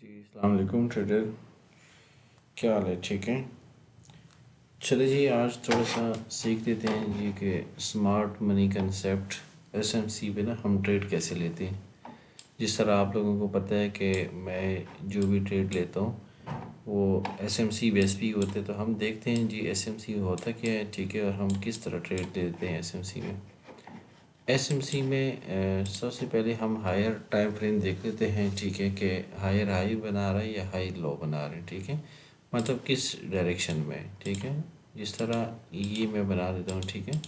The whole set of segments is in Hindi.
जी अस्सलाम वालेकुम ट्रेडर, क्या हाल है? ठीक है। चलिए जी, आज थोड़ा सा सीख लेते हैं जी कि स्मार्ट मनी कंसेप्ट एसएमसी पे ना हम ट्रेड कैसे लेते हैं। जिस तरह आप लोगों को पता है कि मैं जो भी ट्रेड लेता हूँ वो एसएमसी बेस भी होते हैं, तो हम देखते हैं जी एसएमसी होता क्या है, ठीक है, और हम किस तरह ट्रेड लेते हैं एसएमसी में। एसएमसी में सबसे पहले हम हायर टाइम फ्रेम देख लेते हैं, ठीक है, कि हायर हाई बना रहा है या हाई लो बना रहे हैं, ठीक है, मतलब किस डायरेक्शन में, ठीक है। जिस तरह ये मैं बना देता हूँ, ठीक है,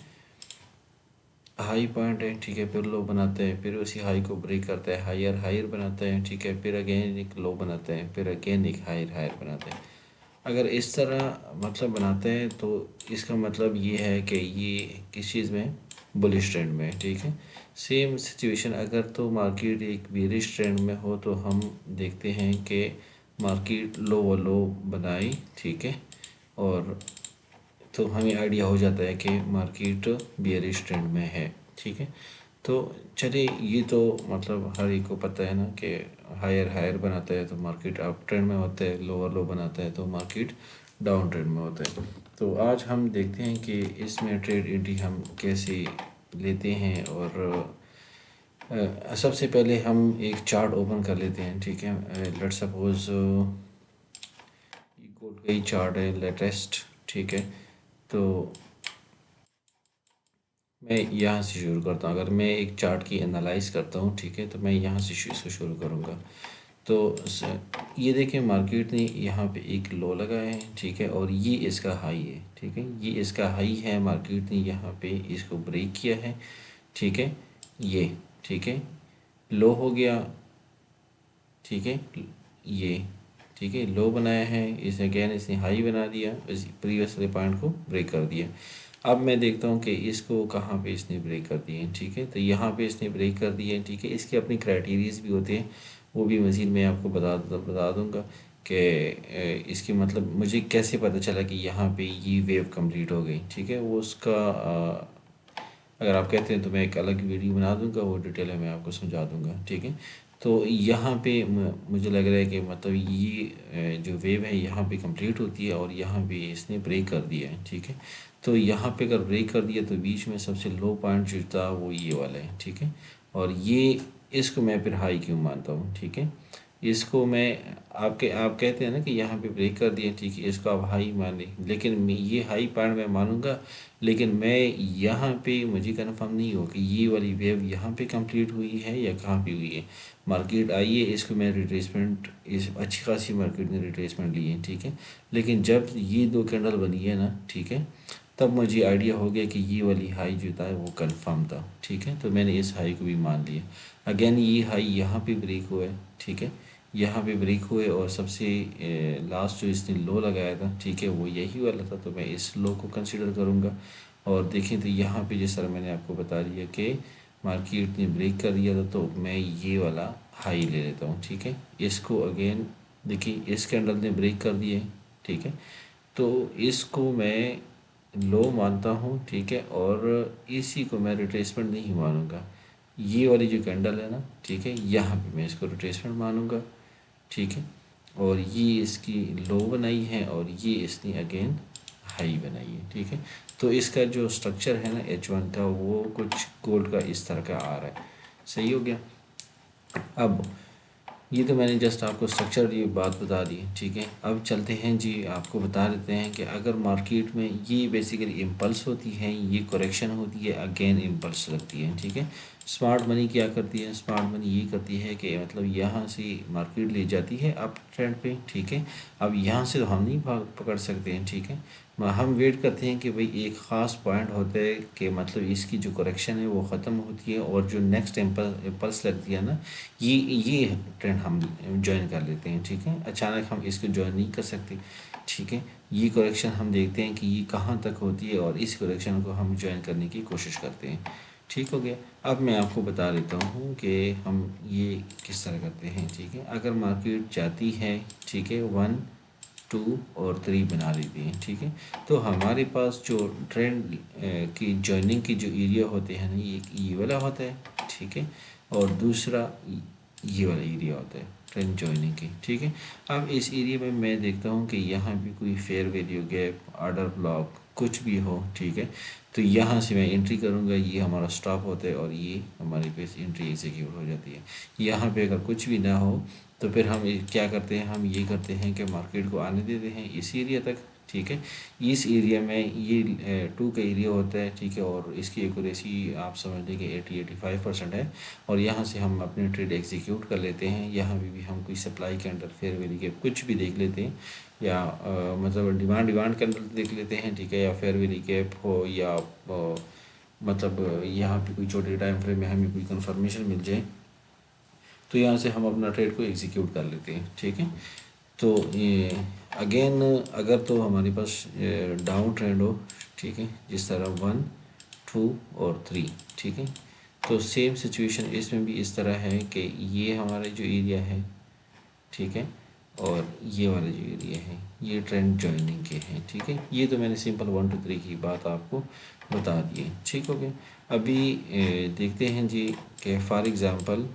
हाई पॉइंट है, ठीक है, फिर लो बनाते हैं, फिर उसी हाई को ब्रेक करता है, हायर हायर बनाता है, ठीक है, फिर अगेन एक लो बनाते हैं, फिर अगेन एक हायर हायर बनाते हैं। अगर इस तरह मतलब बनाते हैं तो इसका मतलब ये है कि ये किस चीज़ में, बुलिश ट्रेंड में, ठीक है। सेम सिचुएशन अगर तो मार्केट एक बेरिश ट्रेंड में हो तो हम देखते हैं कि मार्केट लो व लो बनाए, ठीक है, और तो हमें आइडिया हो जाता है कि मार्केट बेयरिश ट्रेंड में है, ठीक है। तो चलिए, ये तो मतलब हर एक को पता है ना कि हायर हायर बनाता है तो मार्केट अप ट्रेंड में होता है, लोअर लो बनाता है तो मार्केट डाउन ट्रेंड में होता है। तो आज हम देखते हैं कि इसमें ट्रेड एंट्री हम कैसे लेते हैं। और सबसे पहले हम एक चार्ट ओपन कर लेते हैं, ठीक है। लेट्स सपोज ये गोल्ड का ही चार्ट है लेटेस्ट, ठीक है। तो मैं यहाँ से शुरू करता हूँ, अगर मैं एक चार्ट की एनालाइज करता हूँ, ठीक है, तो मैं यहाँ से इसको शुरू करूँगा। तो ये देखें, मार्केट ने यहाँ पे एक लो लगाया है, ठीक है, और ये इसका हाई है, ठीक है, ये इसका हाई है, मार्केट ने यहाँ पे इसको ब्रेक किया है, ठीक है, ये, ठीक है, लो हो गया, ठीक है, ये, ठीक है, लो बनाया है, इस अगेन इसने हाई बना दिया, इस प्रीवियस वाले पॉइंट को ब्रेक कर दिया। अब मैं देखता हूँ कि इसको कहाँ पे इसने ब्रेक कर दिए हैं, ठीक है, तो यहाँ पे इसने ब्रेक कर दिए हैं, ठीक है। इसके अपनी क्राइटेरियाज भी होते हैं, वो भी मज़ीद मैं आपको बता दूँगा कि इसकी मतलब मुझे कैसे पता चला कि यहाँ पे ये वेव कंप्लीट हो गई, ठीक है। वो उसका अगर आप कहते हैं तो मैं एक अलग वीडियो बना दूंगा, वो डिटेल में मैं आपको समझा दूंगा, ठीक है। तो यहाँ पे मुझे लग रहा है कि मतलब ये जो वेव है यहाँ पे कंप्लीट होती है और यहाँ पे इसने ब्रेक कर दिया है, ठीक है। तो यहाँ पे अगर ब्रेक कर दिया तो बीच में सबसे लो पॉइंट जो था वो ये वाला है, ठीक है। और ये इसको मैं फिर हाई क्यों मानता हूँ, ठीक है। इसको मैं आप कहते हैं ना कि यहाँ पे ब्रेक कर दिए, ठीक है, इसको आप हाई मान लें, लेकिन ये हाई पॉइंट मैं मानूंगा, लेकिन मैं यहाँ पे मुझे कंफर्म नहीं हो कि ये वाली वेव यहाँ पे कंप्लीट हुई है या कहाँ पे हुई है। मार्केट आई है, इसको मैं रिट्रेसमेंट, इस अच्छी खासी मार्केट ने रिट्रेसमेंट ली है, ठीक है। लेकिन जब ये दो कैंडल बनी है ना, ठीक है, तब मुझे आइडिया हो गया कि ये वाली हाई जो था वो कंफर्म था, ठीक है। तो मैंने इस हाई को भी मान लिया। अगेन ये हाई यहाँ पे ब्रेक हुआ है, ठीक है, यहाँ पे ब्रेक हुए, और सबसे लास्ट जो इसने लो लगाया था, ठीक है, वो यही वाला था, तो मैं इस लो को कंसिडर करूँगा। और देखें तो यहाँ पे जिस तरह मैंने आपको बता दिया कि मार्केट ने ब्रेक कर दिया था, तो मैं ये वाला हाई ले लेता हूँ, ठीक है। इसको अगेन देखिए, इस कैंडल ने ब्रेक कर दिए, ठीक है, तो इसको मैं लो मानता हूँ, ठीक है, और इसी को मैं रिट्रेसमेंट नहीं मानूंगा। ये वाली जो कैंडल है ना, ठीक है, यहाँ पे मैं इसको रिट्रेसमेंट मानूंगा, ठीक है। और ये इसकी लो बनाई है और ये इसने अगेन हाई बनाई है, ठीक है। तो इसका जो स्ट्रक्चर है ना H1 का, वो कुछ गोल्ड का इस तरह का आ रहा है। सही हो गया। अब ये तो मैंने जस्ट आपको स्ट्रक्चर ये बात बता दी, ठीक है। अब चलते हैं जी, आपको बता देते हैं कि अगर मार्केट में ये बेसिकली इम्पल्स होती है, ये करेक्शन होती है, अगेन इम्पल्स लगती है, ठीक है। स्मार्ट मनी क्या करती है, स्मार्ट मनी ये करती है कि मतलब यहाँ से मार्केट ले जाती है अप ट्रेंड पे, ठीक है। अब यहाँ से तो हम नहीं भाग पकड़ सकते हैं, ठीक है। हम वेट करते हैं कि भाई एक ख़ास पॉइंट होता है कि मतलब इसकी जो करेक्शन है वो ख़त्म होती है और जो नेक्स्ट इम्पल्स लगती है ना, ये ट्रेंड हम ज्वाइन कर लेते हैं, ठीक है। अचानक हम इसको ज्वाइन नहीं कर सकते, ठीक है। ये करेक्शन हम देखते हैं कि ये कहाँ तक होती है और इस करेक्शन को हम ज्वाइन करने की कोशिश करते हैं, ठीक हो गया। अब मैं आपको बता देता हूँ कि हम ये किस तरह करते हैं, ठीक है। अगर मार्केट जाती है, ठीक है, 1 2 और 3 बना लेते हैं, ठीक है, तो हमारे पास जो ट्रेंड की जॉइनिंग की जो एरिया होते हैं ना, ये वाला होता है, ठीक है। और दूसरा ये वाला एरिया होता है ट्रेंड जॉइनिंग की, ठीक है। अब इस एरिया में मैं देखता हूँ कि यहाँ भी कोई fair value gap, order block कुछ भी हो, ठीक है। तो यहाँ से मैं एंट्री करूँगा, ये हमारा स्टॉप होता है और ये हमारे पास एंट्री एग्जीक्यूट हो जाती है। यहाँ पे अगर कुछ भी ना हो तो फिर हम क्या करते हैं, हम ये करते हैं कि मार्केट को आने देते हैं इस एरिया तक, ठीक है। इस एरिया में ये 2 का एरिया होता है, ठीक है, और इसकी एक्यूरेसी आप समझ लें कि 80-85% है। और यहाँ से हम अपनी ट्रेड एग्जीक्यूट कर लेते हैं। यहाँ भी हम कोई सप्लाई के अंडर फेयर वैल्यू गैप कुछ भी देख लेते हैं, या मतलब डिमांड के अंदर देख लेते हैं, ठीक है, या फेयर वैल्यू गैप हो, या मतलब यहाँ पे कोई छोटे टाइम फ्रेम में हमें कोई कंफर्मेशन मिल जाए, तो यहाँ से हम अपना ट्रेड को एग्जीक्यूट कर लेते हैं, ठीक है। तो ये अगेन अगर तो हमारे पास डाउन ट्रेंड हो, ठीक है, जिस तरह 1, 2 और 3, ठीक है, तो सेम सिचुएशन इसमें भी इस तरह है कि ये हमारा जो एरिया है, ठीक है, और ये वाला जो एरिया है ये ट्रेंड जॉइनिंग के हैं, ठीक है। ये तो मैंने सिंपल 1 2 3 की बात आपको बता दी है, ठीक हो गया। अभी देखते हैं जी कि फॉर एग्ज़ाम्पल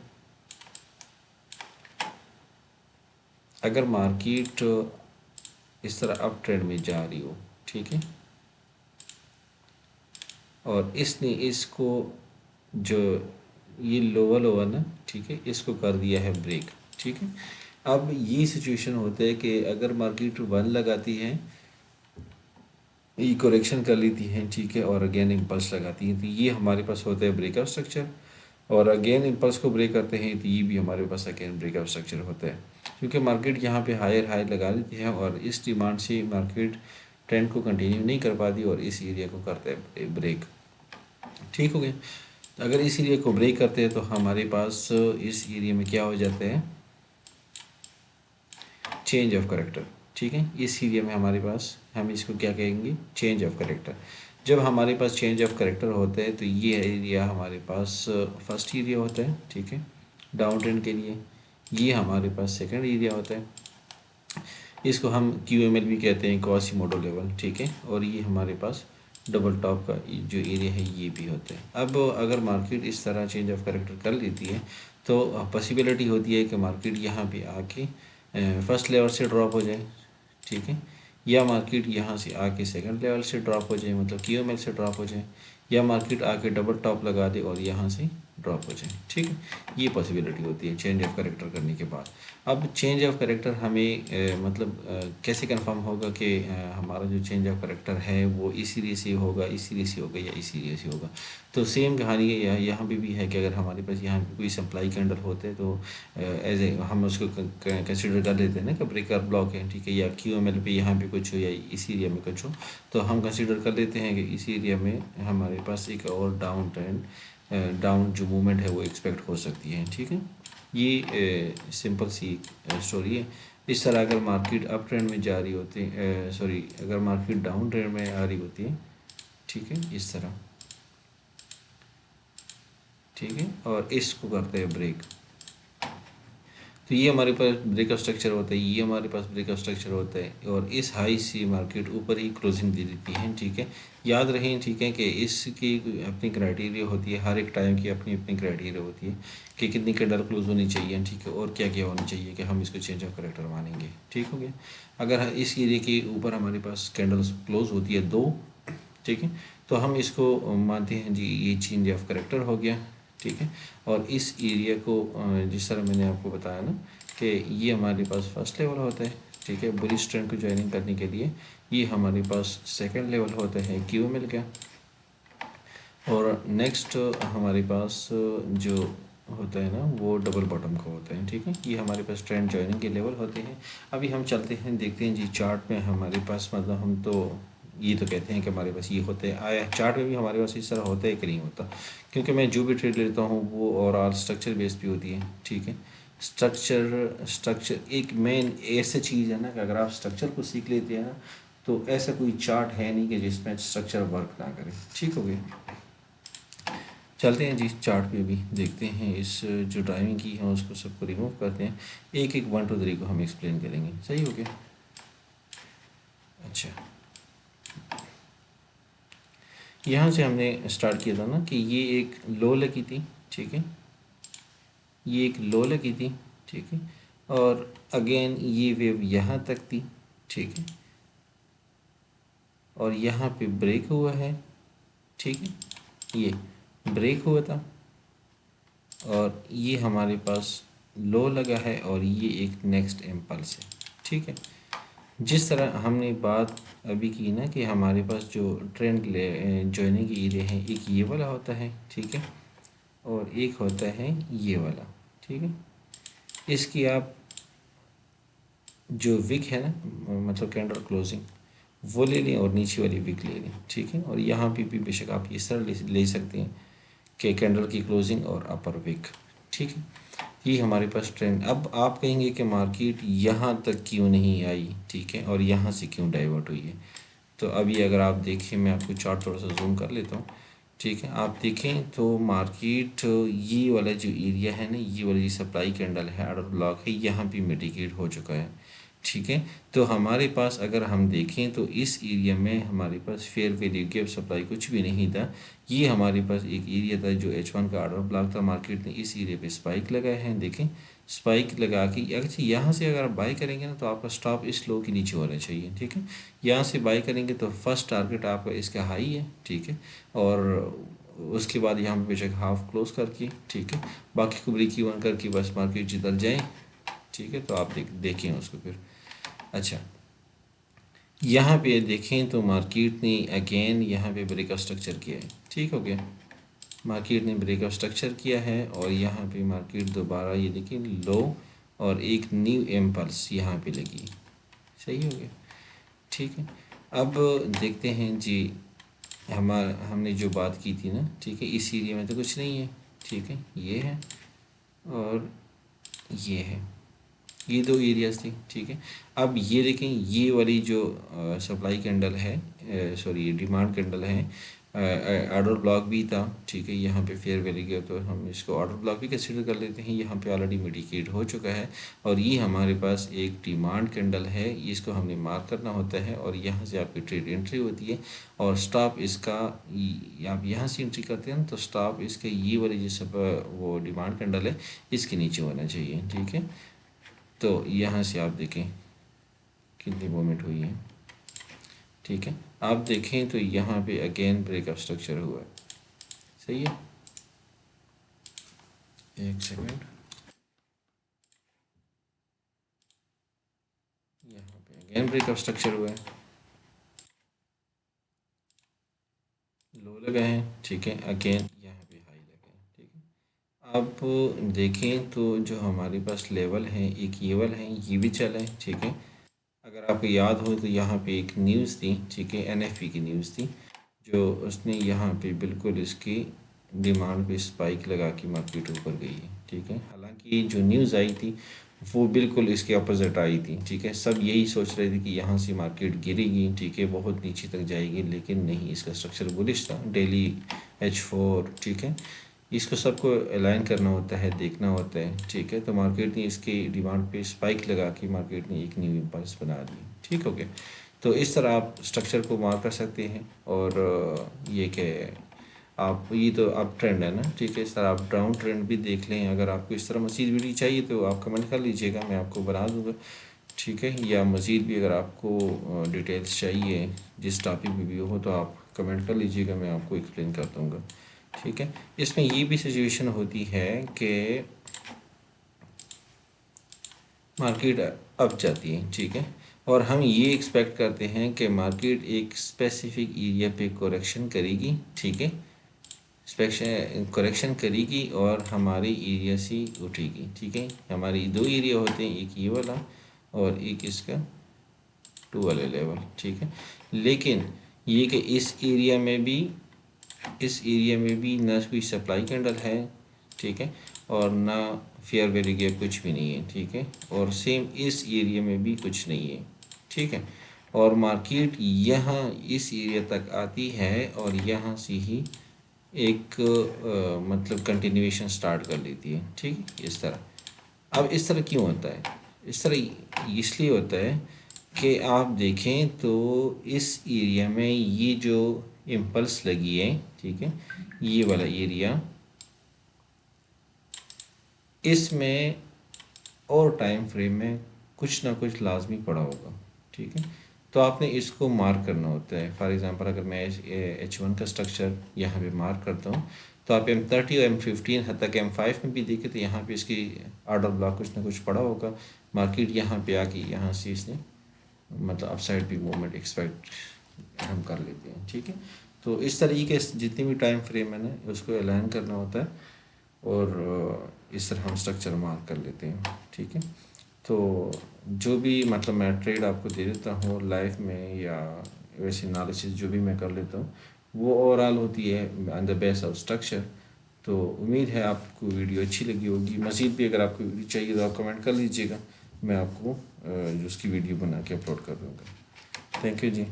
अगर मार्केट इस तरह अप ट्रेंड में जा रही हो, ठीक है, और इसने इसको जो ये लोअर ना, ठीक है, इसको कर दिया है ब्रेक, ठीक है। अब ये सिचुएशन होता है कि अगर मार्केट 1 लगाती है, ये करेक्शन कर लेती है, ठीक है, और अगेन इम्पल्स लगाती है, तो ये हमारे पास होता है ब्रेकआउट स्ट्रक्चर। और अगेन इम्पल्स को ब्रेक करते हैं तो ये भी हमारे पास अगेन ब्रेकआउट स्ट्रक्चर होता है, क्योंकि मार्केट यहाँ पे हायर हाई लगा देती है और इस डिमांड से मार्केट ट्रेंड को कंटिन्यू नहीं कर पाती और इस एरिया को करता है ब्रेक, ठीक हो गया। तो अगर इस एरिया को ब्रेक करते हैं तो हमारे पास इस एरिया में क्या हो जाता है, चेंज ऑफ करेक्टर, ठीक है। इस एरिया में हमारे पास हम इसको क्या कहेंगे, चेंज ऑफ करेक्टर। जब हमारे पास चेंज ऑफ करेक्टर होता है तो ये एरिया हमारे पास फर्स्ट एरिया होता है, ठीक है, डाउन ट्रेंड के लिए। ये हमारे पास सेकंड एरिया होता है, इसको हम QML भी कहते हैं, क्वासीमोडो लेवल, ठीक है। और ये हमारे पास डबल टॉप का जो एरिया है ये भी होता है। अब अगर मार्केट इस तरह चेंज ऑफ करेक्टर कर लेती है तो पॉसिबिलिटी होती है कि मार्केट यहाँ पे आके फर्स्ट लेवल से ड्रॉप हो जाए, ठीक है, या मार्केट यहाँ से आके सेकंड लेवल से ड्रॉप हो जाए, मतलब QML से ड्रॉप हो जाए, या मार्केट आके डबल टॉप लगा दे और यहाँ से ड्रॉप हो जाए, ठीक है। ये पॉसिबिलिटी होती है चेंज ऑफ करेक्टर करने के बाद। अब चेंज ऑफ करेक्टर हमें मतलब कैसे कंफर्म होगा कि हमारा जो चेंज ऑफ करेक्टर है वो इस एरिया से होगा, इस एरिया से होगा, या इस एरिया से होगा। तो सेम कहानी है यहाँ पे भी है कि अगर हमारे पास यहाँ पे कोई सप्लाई कैंडल होते हैं तो एज ए हम उसको कंसिडर कर लेते हैं ना कि ब्रेकर ब्लॉक है, ठीक है, या QML पे यहाँ पे कुछ हो या इस एरिया में कुछ हो, तो हम कंसिडर कर लेते हैं कि इस एरिया में हमारे पास एक और डाउन ट्रेंड, डाउन जो मूवमेंट है वो एक्सपेक्ट हो सकती है, ठीक है। ये सिंपल सी स्टोरी है। इस तरह अगर मार्केट अप ट्रेंड में जा रही होती है, सॉरी, अगर मार्केट डाउन ट्रेंड में आ रही होती है, ठीक है, इस तरह, ठीक है, और इसको करते हैं ब्रेक, तो ये हमारे पास ब्रेकअप स्ट्रक्चर होता है, ये हमारे पास ब्रेकअप स्ट्रक्चर होता है, और इस हाई से मार्केट ऊपर ही क्लोजिंग दे देती है, ठीक है। याद रखें, ठीक है, कि इसकी अपनी क्राइटेरिया होती है, हर एक टाइम की अपनी अपनी क्राइटेरिया होती है कि कितनी कैंडल क्लोज होनी चाहिए, ठीक है, और क्या क्या होना चाहिए कि हम इसको चेंज ऑफ करेक्टर मानेंगे, ठीक हो गया। अगर इस एरिया के ऊपर हमारे पास कैंडल्स क्लोज होती है 2, ठीक है, तो हम इसको मानते हैं जी ये चेंज ऑफ करेक्टर हो गया, ठीक है। और इस एरिया को जिस तरह मैंने आपको बताया ना कि ये हमारे पास फर्स्ट लेवल होता है, ठीक है, बुलिश ट्रेंड को ज्वाइनिंग करने के लिए। ये हमारे पास सेकंड लेवल होता है QML का। और नेक्स्ट हमारे पास जो होता है ना वो डबल बॉटम का होता है, ठीक है। ये हमारे पास ट्रेंड ज्वाइनिंग के लेवल होते हैं। अभी हम चलते हैं, देखते हैं जी चार्ट में हमारे पास, मतलब हम तो ये तो कहते हैं कि हमारे पास ये होते हैं, आया चार्ट में भी हमारे पास इस तरह होता है कि नहीं होता, क्योंकि मैं जो भी ट्रेड लेता हूँ वो ओवरऑल स्ट्रक्चर बेस पे होती है, ठीक है। स्ट्रक्चर एक मेन ऐसी चीज़ है ना कि अगर आप स्ट्रक्चर को सीख लेते हैं ना तो ऐसा कोई चार्ट है नहीं कि जिसमें स्ट्रक्चर वर्क ना करे, ठीक हो गया। चलते हैं जी चार्ट पे भी देखते हैं, इस जो ड्राइविंग की है उसको सबको रिमूव करते हैं, एक एक 1 2 3 को हम एक्सप्लेन करेंगे, सही हो गया। अच्छा, यहाँ से हमने स्टार्ट किया था ना कि ये एक लो लगी थी, ठीक है, ये एक लो लगी थी, ठीक है, और अगेन ये वेव यहाँ तक थी, ठीक है, और यहाँ पे ब्रेक हुआ है, ठीक है, ये ब्रेक हुआ था और ये हमारे पास लो लगा है और ये एक नेक्स्ट इम्पल्स है, ठीक है। जिस तरह हमने बात अभी की ना कि हमारे पास जो ट्रेंड ज्वाइनिंग एरिया है, एक ये वाला होता है, ठीक है, और एक होता है ये वाला, ठीक है। इसकी आप जो विक है ना, मतलब कैंडल क्लोजिंग, वो ले लें और नीचे वाली विक ले लें, ठीक है। और यहाँ पे भी बेशक आप इस तरह ले सकते हैं कि कैंडल की क्लोजिंग और अपर विक, ठीक है। ये हमारे पास ट्रेंड। अब आप कहेंगे कि मार्केट यहाँ तक क्यों नहीं आई, ठीक है, और यहाँ से क्यों डाइवर्ट हुई है। तो अभी अगर आप देखें, मैं आपको चार्ट थोड़ा सा जूम कर लेता हूँ, ठीक है। आप देखें तो मार्केट ये वाला जो एरिया है ना, ये वाली जो सप्लाई कैंडल है, ऑर्डर ब्लॉक है, यहाँ पे मिटिगेट हो चुका है, ठीक है। तो हमारे पास अगर हम देखें तो इस एरिया में हमारे पास फेयर वैल्यू गैप सप्लाई कुछ भी नहीं था। ये हमारे पास एक एरिया था जो H1 का ऑर्डर ब्लॉक था। मार्केट ने इस एरिया पे स्पाइक लगाए हैं, देखें स्पाइक लगा के। अच्छा, यहाँ से अगर आप बाई करेंगे ना तो आपका स्टॉप इस लो के नीचे होना चाहिए, ठीक है। यहाँ से बाई करेंगे तो फर्स्ट टारगेट आपका इसका हाई है, ठीक है, और उसके बाद यहाँ पे बेशक हाफ क्लोज करके, ठीक है, बाकी को ब्रेक इवन करके बस मार्केट जिधर जाए, ठीक है। तो आप देखें उसको फिर। अच्छा, यहाँ पे देखें तो मार्केट ने अगेन यहाँ पे ब्रेक स्ट्रक्चर किया है, ठीक हो गया। मार्केट ने ब्रेक स्ट्रक्चर किया है और यहाँ पे मार्केट दोबारा ये देखिए लो और एक न्यू इम्पल्स यहाँ पे लगी, सही हो गया, ठीक है। अब देखते हैं जी, हमने जो बात की थी ना, ठीक है, इस एरिया में तो कुछ नहीं है, ठीक है, ये है और ये है, ये दो एरियाज थी, ठीक है। अब ये देखें, ये वाली जो सप्लाई कैंडल है, सॉरी डिमांड कैंडल है, ऑर्डर ब्लॉक भी था, ठीक है। यहाँ पे फेयर वैल्यू गया तो हम इसको ऑर्डर ब्लॉक भी कंसीडर कर लेते हैं। यहाँ पे ऑलरेडी मिटिगेट हो चुका है और ये हमारे पास एक डिमांड कैंडल है, इसको हमने मार्क करना होता है और यहाँ से आपकी ट्रेड एंट्री होती है और स्टॉप इसका आप यहाँ से एंट्री करते हैं तो स्टॉप इसके ये वाली जो सब वो डिमांड कैंडल है इसके नीचे होना चाहिए, ठीक है। तो यहाँ से आप देखें कितनी मूवमेंट हुई है, ठीक है। आप देखें तो यहाँ पे अगेन ब्रेकअप स्ट्रक्चर हुआ है, सही है। एक सेकंड, यहाँ पे अगेन ब्रेकअप स्ट्रक्चर हुआ है, लो लगा है, ठीक है, अगेन यहाँ पे हाई लगा है, ठीक है। अब देखें तो जो हमारे पास लेवल है, एक ये वाला है, ये भी चला है, ठीक है। अगर आपको याद हो तो यहाँ पे एक न्यूज़ थी, ठीक है, NFP की न्यूज़ थी, जो उसने यहाँ पे बिल्कुल इसकी डिमांड पे स्पाइक लगा के मार्केट ऊपर गई है, ठीक है। हालांकि जो न्यूज़ आई थी वो बिल्कुल इसके अपोजिट आई थी, ठीक है। सब यही सोच रहे थे कि यहाँ से मार्केट गिरेगी, ठीक है, बहुत नीचे तक जाएगी, लेकिन नहीं, इसका स्ट्रक्चर बुलिश था। डेली H4, ठीक है, इसको सबको अलाइन करना होता है, देखना होता है, ठीक है। तो मार्केट ने इसकी डिमांड पे स्पाइक लगा के मार्केट ने एक न्यू इम्पल्स बना दी, ठीक हो गया। तो इस तरह आप स्ट्रक्चर को मार्क कर सकते हैं और ये कि आप, ये तो आप ट्रेंड है ना, ठीक है। इस तरह आप डाउन ट्रेंड भी देख लें। अगर आपको इस तरह मज़ीद वीडियो चाहिए तो आप कमेंट कर लीजिएगा, मैं आपको बना दूँगा, ठीक है। या मज़ीद भी अगर आपको डिटेल्स चाहिए जिस टॉपिक में भी हो तो आप कमेंट कर लीजिएगा, मैं आपको एक्सप्लेन कर दूँगा, ठीक है। इसमें ये भी सिचुएशन होती है कि मार्केट अप जाती है, ठीक है, और हम ये एक्सपेक्ट करते हैं कि मार्केट एक स्पेसिफिक एरिया पे करेक्शन करेगी, ठीक है, करेक्शन करेगी और हमारे एरिया से उठेगी, ठीक है। हमारी दो एरिया होते हैं, एक ये वाला और एक इसका 2 वाला लेवल, ठीक है। लेकिन ये कि इस एरिया में भी ना कोई सप्लाई कैंडल है, ठीक है, और ना फेयर वैल्यू गैप कुछ भी नहीं है, ठीक है, और सेम इस एरिया में भी कुछ नहीं है, ठीक है। और मार्केट यहाँ इस एरिया तक आती है और यहाँ से ही एक मतलब कंटिन्यूएशन स्टार्ट कर लेती है, ठीक है, इस तरह। अब इस तरह क्यों होता है? इस तरह इसलिए होता है कि आप देखें तो इस एरिया में ये जो इम्पल्स लगी है, ठीक है, ये वाला एरिया, इसमें और टाइम फ्रेम में कुछ ना कुछ लाजमी पड़ा होगा, ठीक है। तो आपने इसको मार्क करना होता है। फॉर एग्ज़ाम्पल अगर मैं H1 का स्ट्रक्चर यहाँ पे मार्क करता हूँ, तो आप M30 और M15 हद तक M5 में भी देखें तो यहाँ पे इसकी ऑर्डर ब्लॉक कुछ ना कुछ पड़ा होगा। मार्केट यहाँ पे आके यहाँ से इसने मतलब अपसाइड भी मूवमेंट एक्सपेक्ट हम कर लेते हैं, ठीक है। तो इस तरीके से जितनी भी टाइम फ्रेम है ना उसको अलाइन करना होता है, और इस तरह हम स्ट्रक्चर मार्क कर लेते हैं, ठीक है। तो जो भी मतलब मैं ट्रेड आपको दे देता हूँ लाइफ में या वैसे एनालिसिस जो भी मैं कर लेता हूँ वो ओवरऑल होती है on the base of structure. तो उम्मीद है आपको वीडियो अच्छी लगी होगी। मज़ीद भी अगर आपको वीडियो चाहिए तो आप कमेंट कर लीजिएगा, मैं आपको जो उसकी वीडियो बना के अपलोड कर दूँगा। थैंक यू जी,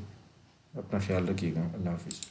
अपना ख्याल रखिएगा। अल्लाह हाफिज़।